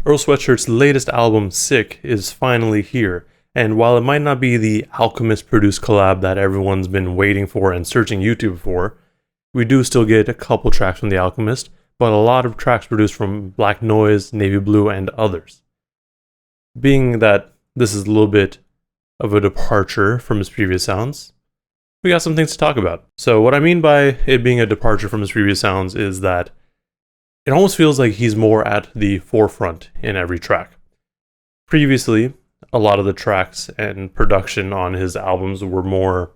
Earl Sweatshirt's latest album, Sick, is finally here, and while it might not be the Alchemist-produced collab that everyone's been waiting for and searching YouTube for, we do still get a couple tracks from The Alchemist, but a lot of tracks produced from Black Noise, Navy Blue, and others. Being that this is a little bit of a departure from his previous sounds, we got some things to talk about. So what I mean by it being a departure from his previous sounds is that it almost feels like he's more at the forefront in every track. Previously, a lot of the tracks and production on his albums were more,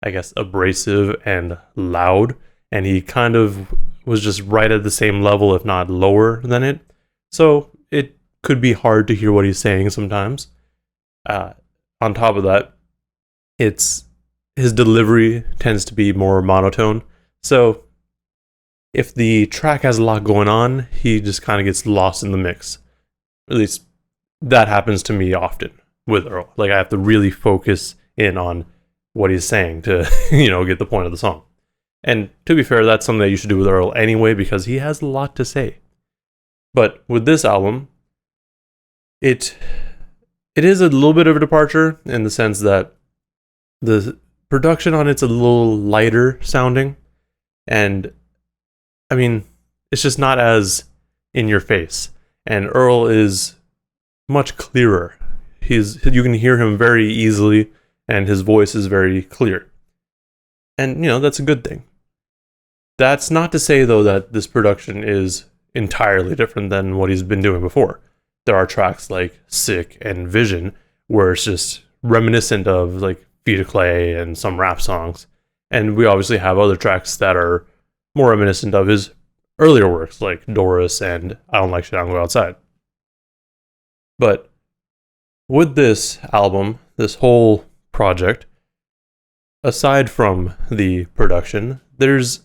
I guess, abrasive and loud, and he kind of was just right at the same level, if not lower than it. So it could be hard to hear what he's saying sometimes. On top of that, his delivery tends to be more monotone. So if the track has a lot going on, he just kind of gets lost in the mix. At least that happens to me often with Earl. Like, I have to really focus in on what he's saying to, get the point of the song. And to be fair, that's something that you should do with Earl anyway, because he has a lot to say. But with this album, it is a little bit of a departure in the sense that the production on it's a little lighter sounding, and I mean, it's just not as in your face. And Earl is much clearer. You can hear him very easily, and his voice is very clear. And, that's a good thing. That's not to say, though, that this production is entirely different than what he's been doing before. There are tracks like Sick and Vision, where it's just reminiscent of, like, Feet of Clay and some rap songs. And we obviously have other tracks that are more reminiscent of his earlier works, like Doris and I Don't Like Shit, I Don't Go Outside. But with this album, this whole project, aside from the production, he's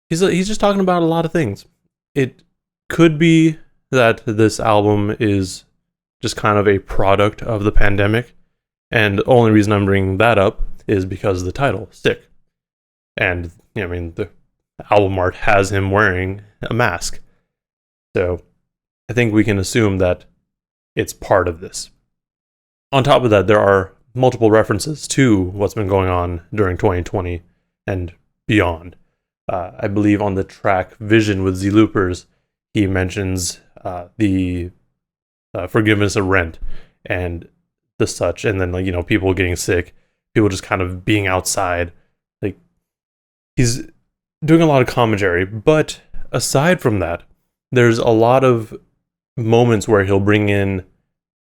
just talking about a lot of things. It could be that this album is just kind of a product of the pandemic, and the only reason I'm bringing that up is because of the title, Sick. And, the album art has him wearing a mask. So I think we can assume that it's part of this. On top of that, there are multiple references to what's been going on during 2020 and beyond. I believe on the track Vision with Z Loopers, he mentions the forgiveness of rent and the such, and then people getting sick, people just kind of being outside. Like, he's doing a lot of commentary, but aside from that, there's a lot of moments where he'll bring in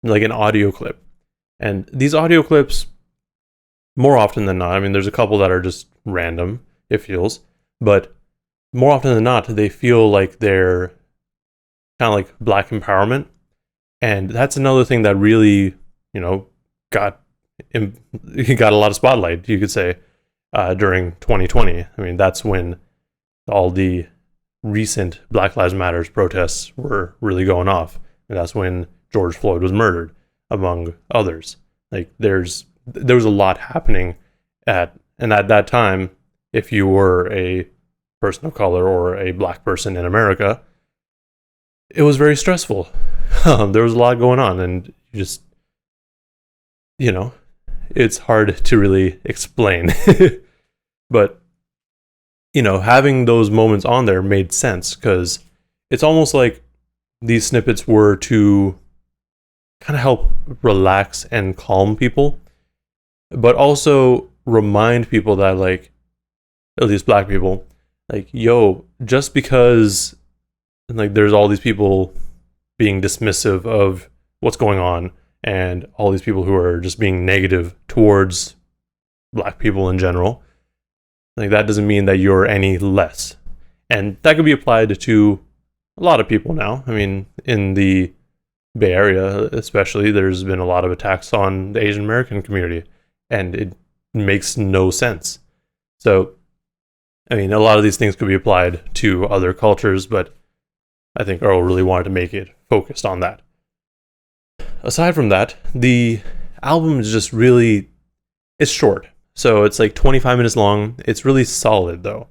like an audio clip. And these audio clips, more often than not, there's a couple that are just random, it feels, but more often than not, they feel like they're kind of like Black empowerment. And that's another thing that really, got a lot of spotlight, you could say, during 2020. That's when all the recent Black Lives Matter protests were really going off. And that's when George Floyd was murdered, among others. Like, there was a lot happening and at that time, if you were a person of color or a Black person in America, it was very stressful. There was a lot going on, and you just, it's hard to really explain. But, having those moments on there made sense, because it's almost like these snippets were to kind of help relax and calm people, but also remind people that, like, at least Black people, like, just because, like, there's all these people being dismissive of what's going on, and all these people who are just being negative towards Black people in general, like, that doesn't mean that you're any less. And that could be applied to a lot of people now. In the Bay Area especially, there's been a lot of attacks on the Asian American community, and it makes no sense. So, a lot of these things could be applied to other cultures, but I think Earl really wanted to make it focused on that. Aside from that, the album is just really, it's short. So it's like 25 minutes long. It's really solid, though.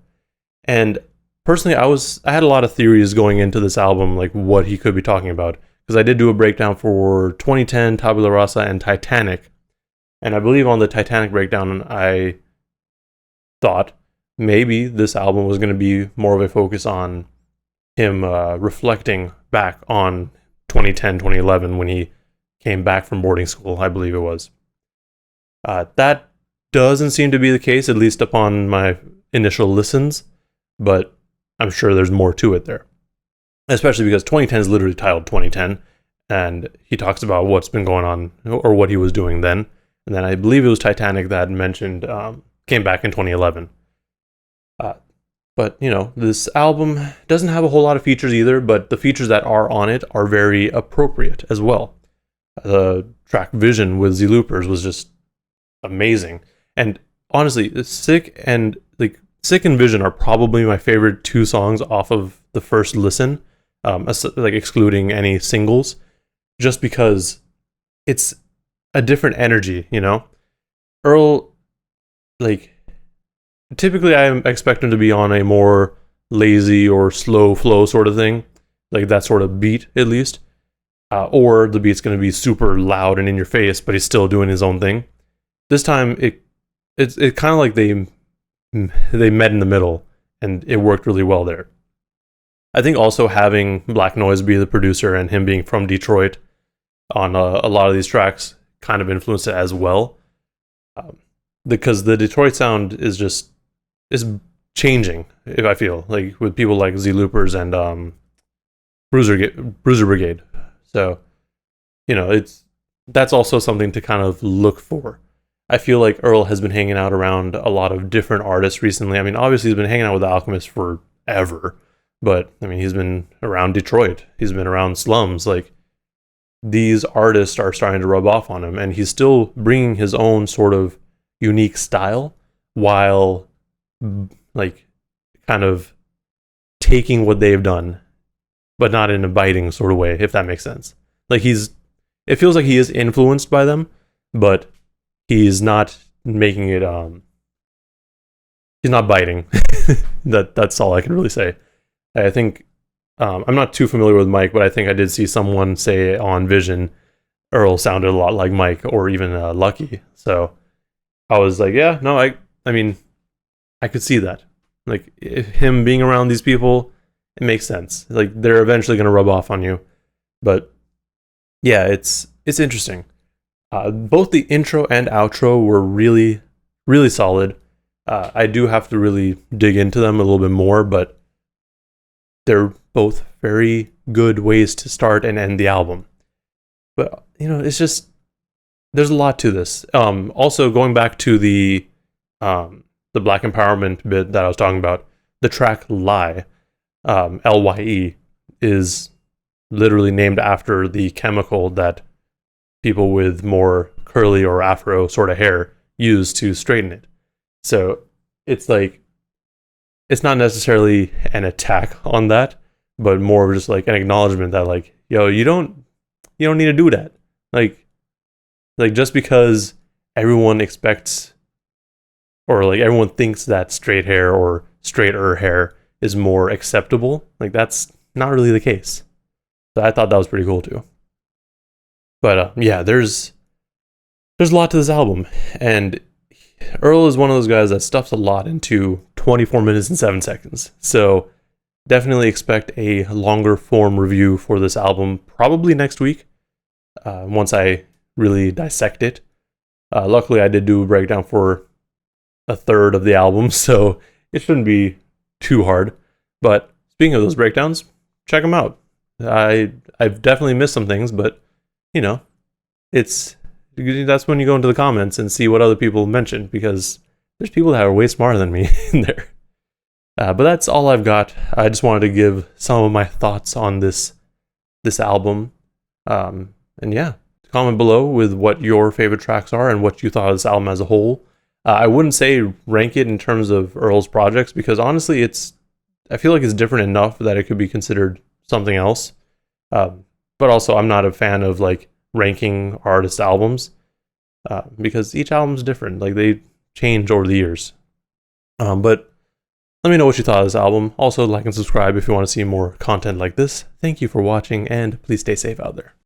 And personally, I had a lot of theories going into this album, like what he could be talking about, because I did do a breakdown for 2010, Tabula Rasa, and Titanic, and I believe on the Titanic breakdown, I thought maybe this album was going to be more of a focus on him reflecting back on 2010, 2011 when he came back from boarding school, I believe it was. That doesn't seem to be the case, at least upon my initial listens, but I'm sure there's more to it there. Especially because 2010 is literally titled 2010, and he talks about what's been going on, or what he was doing then. And then I believe it was Titanic that mentioned came back in 2011. But, this album doesn't have a whole lot of features either, but the features that are on it are very appropriate as well. The track Vision with Z Loopers was just amazing. And honestly, Sick and Vision are probably my favorite two songs off of the first listen, excluding any singles, just because it's a different energy, Earl, typically I expect him to be on a more lazy or slow flow sort of thing, like that sort of beat at least, or the beat's going to be super loud and in your face, but he's still doing his own thing. This time it's kind of like they met in the middle, and it worked really well there. I think also having Black Noise be the producer and him being from Detroit on a lot of these tracks kind of influenced it as well, because the Detroit sound is changing. If I feel like with people like Z Loopers and Bruiser Brigade, so that's also something to kind of look for. I feel like Earl has been hanging out around a lot of different artists recently. I mean, obviously he's been hanging out with the Alchemist forever, but I mean, he's been around Detroit. He's been around slums. Like, these artists are starting to rub off on him, and he's still bringing his own sort of unique style while, kind of taking what they've done, but not in a biting sort of way, if that makes sense. Like, it feels like he is influenced by them, but he's not making it, he's not biting. That's all I can really say. I think, I'm not too familiar with Mike, but I think I did see someone say on Vision, Earl sounded a lot like Mike, or even Lucky. So I was like, yeah, no, I mean, I could see that. Like, him being around these people, it makes sense. Like, they're eventually going to rub off on you. But yeah, it's interesting. Both the intro and outro were really, really solid. I do have to really dig into them a little bit more, but they're both very good ways to start and end the album. But, it's just, there's a lot to this. Also, going back to the Black Empowerment bit that I was talking about, the track Lie, LYE, is literally named after the chemical that people with more curly or afro sort of hair use to straighten it. So it's like, it's not necessarily an attack on that, but more of just like an acknowledgement that, like, yo, you don't need to do that. Like just because everyone expects, or like everyone thinks that straight hair or straighter hair is more acceptable, like, that's not really the case. So I thought that was pretty cool too. But yeah, there's a lot to this album, and Earl is one of those guys that stuffs a lot into 24 minutes and 7 seconds. So definitely expect a longer form review for this album, probably next week, once I really dissect it. Luckily, I did do a breakdown for a third of the album, so it shouldn't be too hard. But speaking of those breakdowns, check them out. I've definitely missed some things, but that's when you go into the comments and see what other people mention, because there's people that are way smarter than me in there. But that's all I've got. I just wanted to give some of my thoughts on this album. And yeah, comment below with what your favorite tracks are and what you thought of this album as a whole. I wouldn't say rank it in terms of Earl's projects, because honestly, I feel like it's different enough that it could be considered something else. But also, I'm not a fan of like ranking artist albums, because each album's different. Like, they change over the years. But Let me know what you thought of this album. Also, like and subscribe if you want to see more content like this. Thank you for watching, and please stay safe out there.